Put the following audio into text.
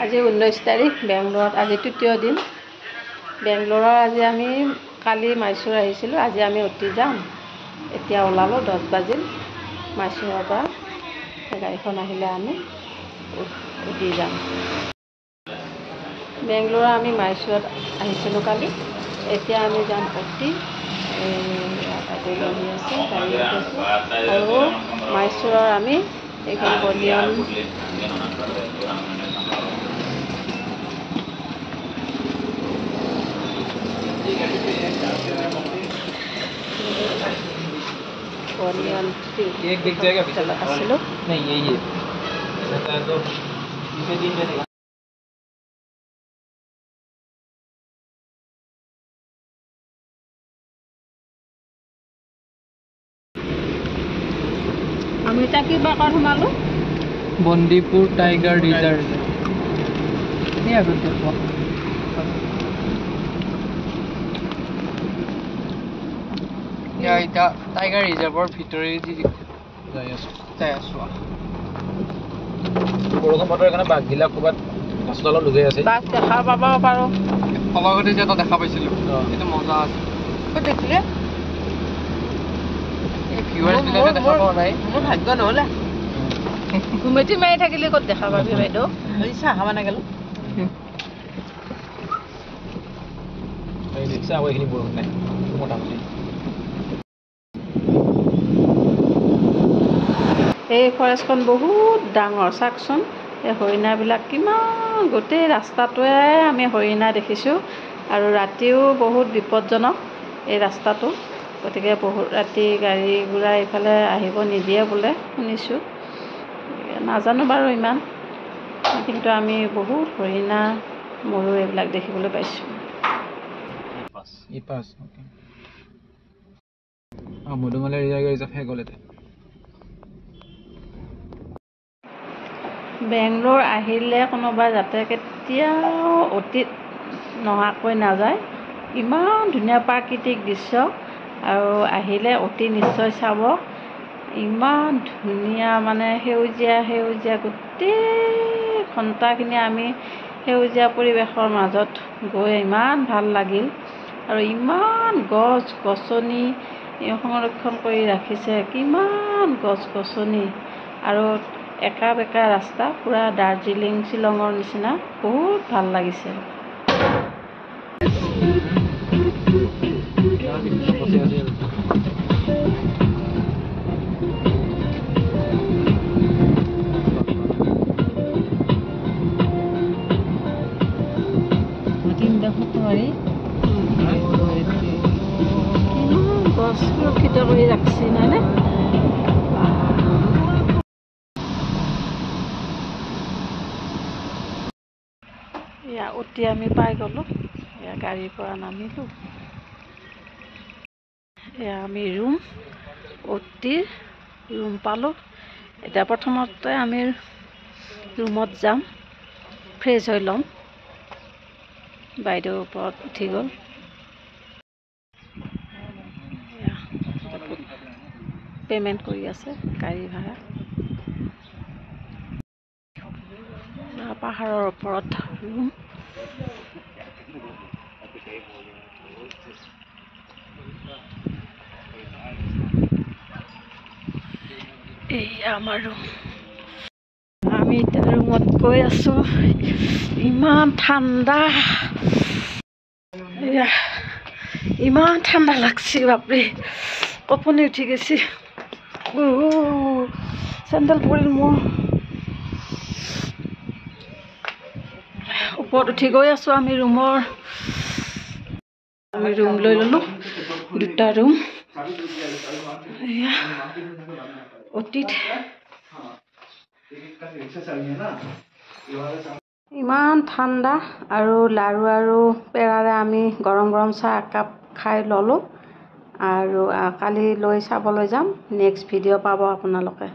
আজি 19 তাৰিখ বেংগলোৰত আজি তৃতীয় দিন বেংগলোৰৰ আজি আমি কালি মাইসুৰ আহিছিলোঁ আজি আমি উঠি যাম এতিয়া ওলালো 10 বাজিল মাইসুৰৰ পৰা গাড়ীখন আহিলে আমি উঠি যাম বেংগলোৰৰ আমি মাইসুৰত আহিছিলোঁ কালি এতিয়া আমি যাম উঠি তাতে গলি আছে গাড়ী আছে আৰু মাইসুৰৰ আমি এইখন বনিয়ান एक दिख जाएगा नहीं यही है तो इसे दिन में আমি এটা কিবা কাৰ সোমালো বন্দিপুৰ টাইগাৰ ৰিজাৰ্ভ এই আগতে এটা টাইগাৰ ৰিজাৰ্ভৰ ভিতৰেদি যাই আছো বৰষুণ বতৰ কাৰণে বাঘবিলাক ক'ৰবাত গছৰ তলত লুকাই আছে বাঘ দেখা পাব পাৰো ফলগতে যে এটা দেখা পাইছিলোঁ এইটো মজা আছে দেখিলে এই ভিউৱাৰ্ছবিলাকে দেখা পোৱা নাই মোৰ ভাগ্য নহ'লে ঘুমেটি মাৰি থাকিলে ক'ত দেখা পাবি বাইদেউ চাহ খাব নাগেলো এই দেখিছা আকৌ এইখিনি বৰষুণ নাই মোটামুটি এই ফৰেষ্টখন বহুত ডাঙৰ চাওকচোন এই হৰিণাবিলাক কিমান গোটেই ৰাস্তাটোৱে আমি হৰিণা দেখিছোঁ আৰু ৰাতিও বহুত বিপদজনক এই ৰাস্তাটো গতিকে বহুত ৰাতি গাড়ী ঘোঁৰা এইফালে আহিব নিদিয়ে বোলে শুনিছোঁ নাজানো বাৰু ইমান কিন্তু আমি বহুত হৰিণা মৰু এইবিলাক দেখিবলৈ পাইছোঁ মধুমালাই ৰিজাৰ্ভ শেষ হ'ল এতিয়া বেংগলোৰ আহিলে কোনোবা যাতে কেতিয়াও অতীত নোহোৱাকৈ নাযায় ইমান ধুনীয়া প্ৰাকৃতিক দৃশ্য আৰু আহিলে অতি নিশ্চয় চাব ইমান ধুনীয়া মানে সেউজীয়া সেউজীয়া গোটেই ঘণ্টাখিনি আমি সেউজীয়া পৰিৱেশৰ মাজত গৈ ইমান ভাল লাগিল আৰু ইমান গছ গছনি সংৰক্ষণ কৰি ৰাখিছে কিমান গছ গছনি আৰু একা বেকা ৰাস্তা পুৰা দাৰ্জিলিং শ্বিলঙৰ নিচিনা বহুত ভাল লাগিছে গছ সুৰক্ষিত কৰি ৰাখিছে নহয়নে এয়া অতি আমি পাই গ'লোঁ এয়া গাড়ীৰ পৰা নামিলোঁ এয়া আমি অতিৰ ৰুম পালোঁ এতিয়া প্ৰথমতে আমি ৰুমত যাম ফ্ৰেছ হৈ ল'ম বাইদেউৰ ওপৰত উঠি গ'ল পে'মেণ্ট কৰি আছে গাড়ী ভাড়া পাহাৰৰ ওপৰত ৰুম এই আমাৰ ৰুম আমি এতিয়া ৰুমত গৈ আছোঁ ইমান ঠাণ্ডা ইমান ঠাণ্ডা লাগছে বাপৰে কঁপনি উঠি গৈছে চেণ্ডেল পৰিল মোৰ ওপৰত উঠি গৈ আছোঁ আমি ৰুম লৈ ল'লোঁ দুটা ৰুম অতীত ইমান ঠাণ্ডা আৰু লাৰু আৰু পেৰাৰে আমি গৰম গৰম চাহ একাপ খাই ল'লোঁ আৰু কালি চাবলৈ যাম নেক্সট ভিডিঅ' পাব আপোনালোকে